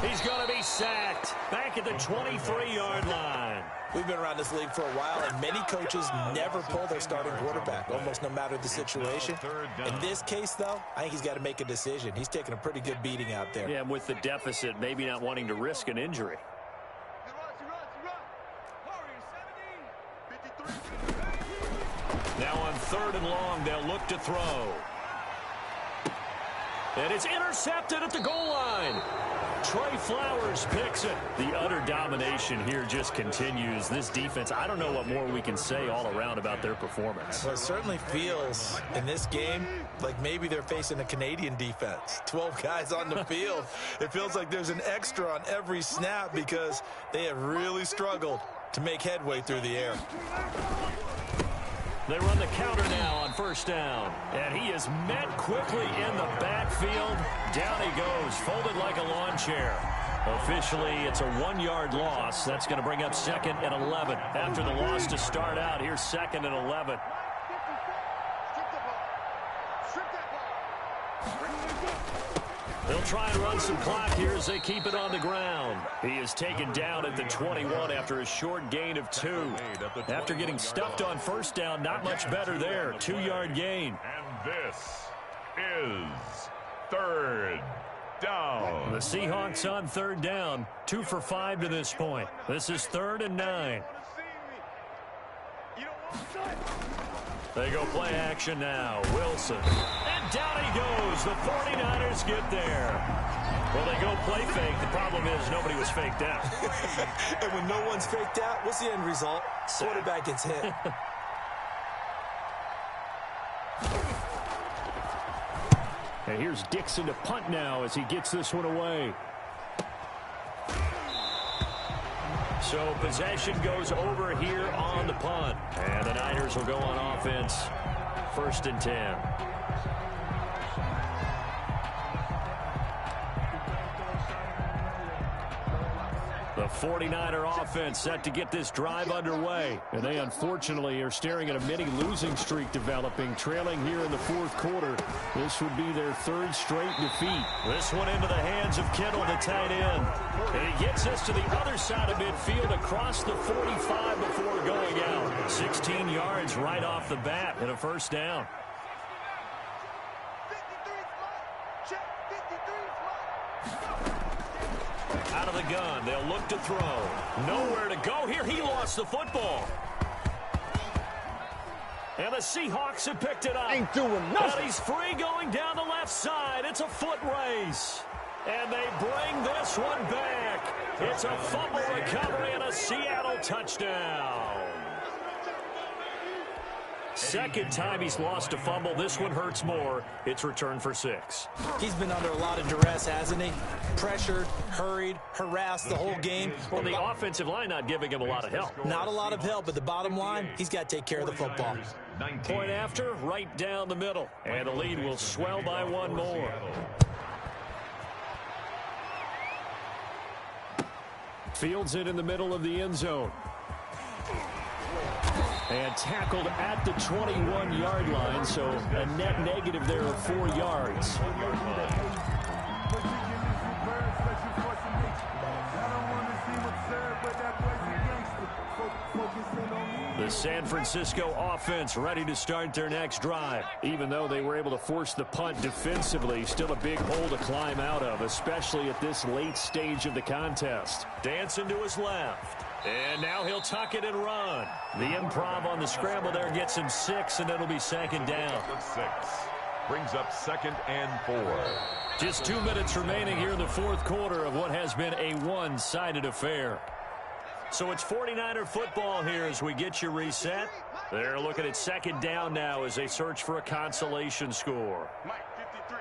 He's going to be sacked back at the 23-yard line. We've been around this league for a while, and many coaches never pull their starting quarterback, almost no matter the situation. In this case, though, I think he's got to make a decision. He's taking a pretty good beating out there. Yeah, and with the deficit, maybe not wanting to risk an injury. Now on 3rd and long, they'll look to throw. And it's intercepted at the goal line. Trey Flowers picks it. The utter domination here just continues. This defense, I don't know what more we can say all around about their performance. Well, it certainly feels in this game like maybe they're facing a Canadian defense. 12 guys on the field. It feels like there's an extra on every snap because they have really struggled to make headway through the air. They run the counter now on first down. And he is met quickly in the backfield. Down he goes, folded like a lawn chair. Officially, it's a 1-yard loss. That's going to bring up 2nd and 11. After the loss to start out, here's 2nd and 11. They'll try and run some clock here as they keep it on the ground. He is taken down at the 21 after a short gain of 2. After getting stuffed on first down, not much better there. 2-yard gain. And this is third down. The Seahawks on third down. 2 for 5 to this point. This is 3rd and 9. They go play action now. Wilson. And down he goes. The 49ers get there. Well, they go play fake. The problem is nobody was faked out. And when no one's faked out, what's the end result? Quarterback gets hit. And here's Dixon to punt now as he gets this one away. So possession goes over here on the punt. And the Niners will go on offense. 1st and 10. The 49er offense set to get this drive underway. And they unfortunately are staring at a mini losing streak developing, trailing here in the 4th quarter. This would be their 3rd straight defeat. This one into the hands of Kittle, the tight end. And he gets this to the other side of midfield across the 45 before going out. 16 yards right off the bat and a 1st down. 53 Out of the gun, they'll look to throw. Nowhere to go here. He lost the football. And the Seahawks have picked it up. Ain't doing nothing. And he's free going down the left side. It's a foot race. And they bring this one back. It's a fumble recovery and a Seattle touchdown. Second time he's lost a fumble. This one hurts more. It's returned for 6. He's been under a lot of duress, hasn't he? Pressured, hurried, harassed the whole game. Well, the offensive line not giving him a lot of help. Not a lot of help, but the bottom line, he's got to take care of the football. Point after, right down the middle. And the lead will swell by 1 more. Fields it in the middle of the end zone. And tackled at the 21-yard line, so a net negative there of 4 yards. The San Francisco offense ready to start their next drive. Even though they were able to force the punt defensively, still a big hole to climb out of, especially at this late stage of the contest. Dancing to his left. And now he'll tuck it and run. The improv on the scramble there gets him 6, and it'll be 2nd down. 6 brings up 2nd and 4. Just 2 minutes remaining here in the 4th quarter of what has been a one-sided affair. So it's 49er football here as we get you reset. They're looking at 2nd down now as they search for a consolation score. Mike, 53.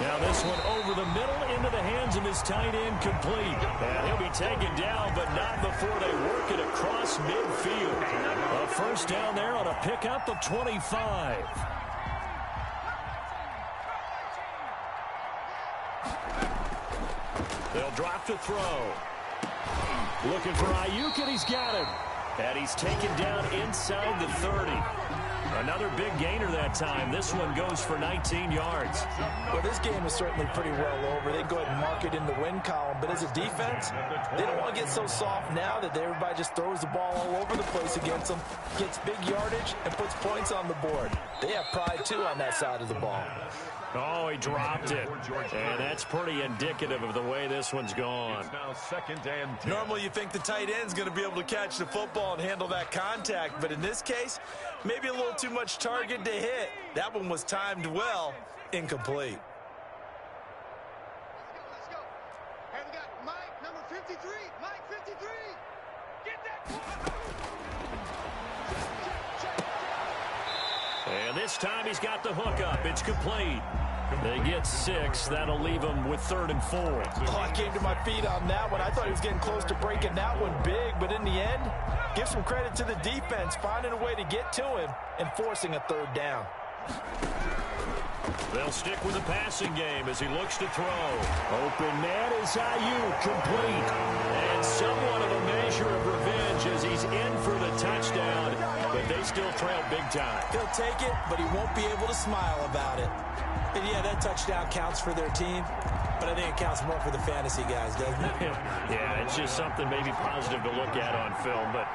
Now this one over the middle into the hands of his tight end, complete. And he'll be taken down, but not before they work it across midfield. A 1st down there on a pickup of 25. They'll drop to throw. Looking for Ayuk, and he's got him. And he's taken down inside the 30. Another big gainer that time. This one goes for 19 yards. Well, this game is certainly pretty well over. They go ahead and mark it in the win column. But as a defense, they don't want to get so soft now that everybody just throws the ball all over the place against them, gets big yardage, and puts points on the board. They have pride, too, on that side of the ball. Oh, he dropped it. And that's pretty indicative of the way this one's gone. It's now 2nd and 10. Normally you think the tight end's going to be able to catch the football and handle that contact, but in this case, maybe a little too much target to hit. That one was timed well, incomplete. Let's go. Hey, we got Mike, number 53. Mike, 53. Get that. And this time he's got the hookup. It's complete. They get 6. That'll leave them with 3rd and 4. Oh, I came to my feet on that one. I thought he was getting close to breaking that one big, but in the end, give some credit to the defense, finding a way to get to him and forcing a 3rd down. They'll stick with the passing game as he looks to throw. Open man is Ayuk, complete. And somewhat of a measure of revenge as he's in for the touchdown, but they still trail big time. He'll take it, but he won't be able to smile about it. And yeah, that touchdown counts for their team, but I think it counts more for the fantasy guys, doesn't it? Yeah, it's just something maybe positive to look at on film, but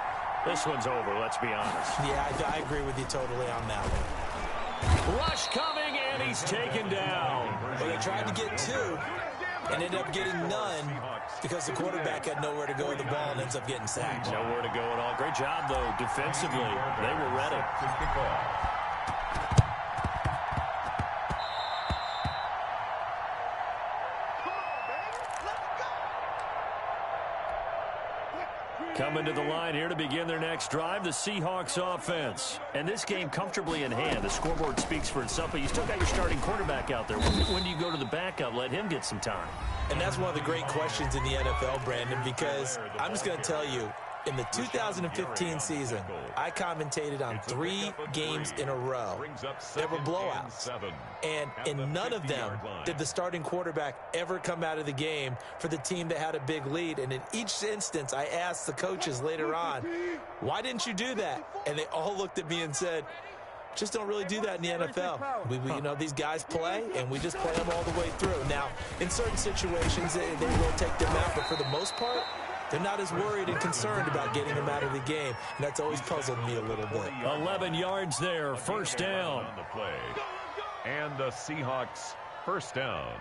this one's over, let's be honest. Yeah, I agree with you totally on that one. Rush coming, and he's taken down. Well, they tried to get two and ended up getting none because the quarterback had nowhere to go with the ball and ends up getting sacked. Nowhere to go at all. Great job, though, defensively. They were ready. Coming to the line here to begin their next drive, the Seahawks offense. And this game comfortably in hand. The scoreboard speaks for itself, but you still got your starting quarterback out there. When do you go to the backup? Let him get some time. And that's one of the great questions in the NFL, Brandon, because I'm just going to tell you, in the 2015 season, I commentated on 3 games in a row. There were blowouts. And in none of them did the starting quarterback ever come out of the game for the team that had a big lead. And in each instance, I asked the coaches later on, why didn't you do that? And they all looked at me and said, just don't really do that in the NFL. You know, these guys play, and we just play them all the way through. Now, in certain situations, they will take them out, but for the most part, they're not as worried and concerned about getting them out of the game. And that's always puzzled me a little bit. 11 yards there, first down. And the Seahawks first down.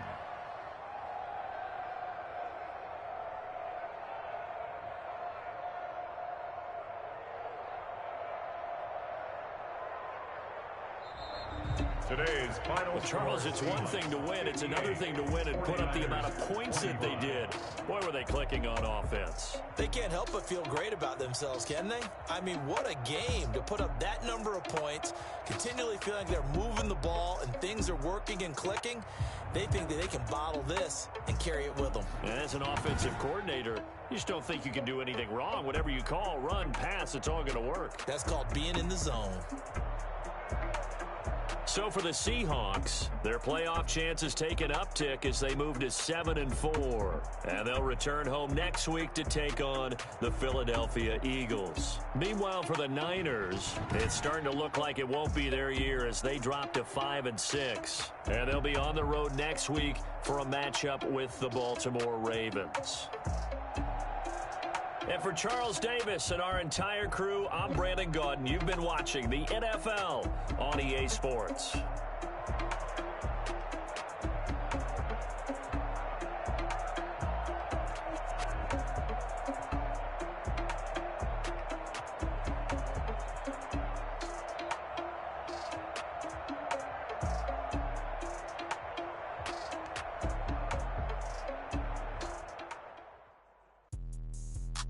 Today's final. Well, Charles, it's one thing to win. It's another thing to win and put up the amount of points that they did. Boy, were they clicking on offense. They can't help but feel great about themselves, can they? I mean, what a game to put up that number of points, continually feeling like they're moving the ball and things are working and clicking. They think that they can bottle this and carry it with them. And as an offensive coordinator, you just don't think you can do anything wrong. Whatever you call, run, pass, it's all going to work. That's called being in the zone. So for the Seahawks, their playoff chances take an uptick as they move to 7-4. And they'll return home next week to take on the Philadelphia Eagles. Meanwhile, for the Niners, it's starting to look like it won't be their year as they drop to 5-6. And they'll be on the road next week for a matchup with the Baltimore Ravens. And for Charles Davis and our entire crew, I'm Brandon Gaudin. You've been watching the NFL on EA Sports.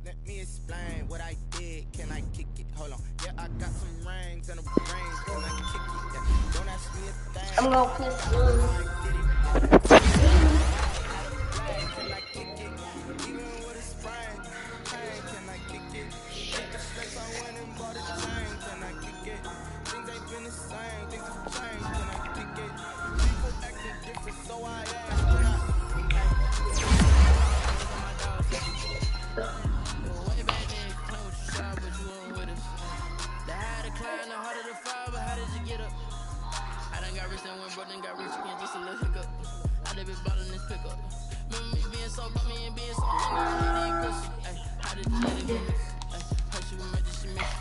Let me explain what I did. Can I kick it? Hold on. Yeah, I got some rings and a range. Can I kick it? Yeah. Don't ask me a thing. I'm gonna play some. Can I kick it? Even with a sprain. Hey, can I kick it? Hit the straight, I went and bought a chain. Can I kick it? Things ain't been the same. Things have changed. Can I kick it? People acting different, so I asked. Got rich again, just a little hiccup. I live it ballin' this pickup. Remember me being so bummy and being so hungry. How did you let it go? Heard she was made this, she missed.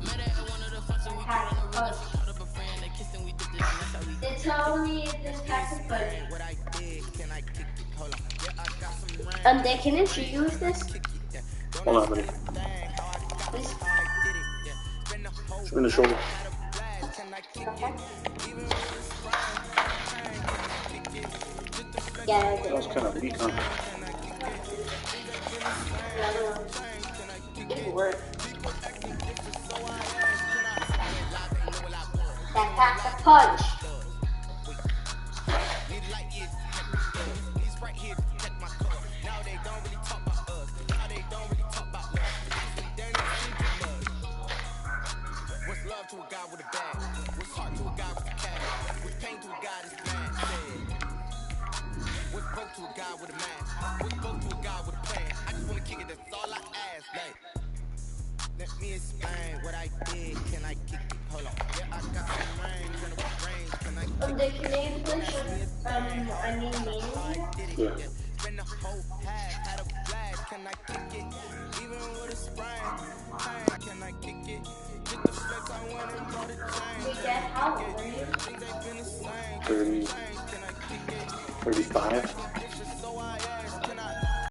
Met her at one of the functions we caught on the river. She caught up a friend, they kissed and we did this, and that's how we They told me this pack of foot. What I did, can I kick it? Hold on. Yeah, I got some rings. They can introduce this. Hold on, buddy. This. Shoot in the shoulder. Okay. Yeah, That was kind of weak, huh? it worked. That packed a punch. What's love to a guy with a bag? What's heart to a guy with a cash? kick it, that's all I ask. Like, let me explain what I did. Can I kick it? Hold on. Yeah, I got some rings and a range. Can I kick The Canadian version, I mean, Yeah. Spend the whole half, had a blast. Can I kick it? Even with a sprain. Hey, can I kick it? Get the flex, I went and bought a chain. Big Dad, how old are you? Things ain't been the same. 30, Can I kick it? 35.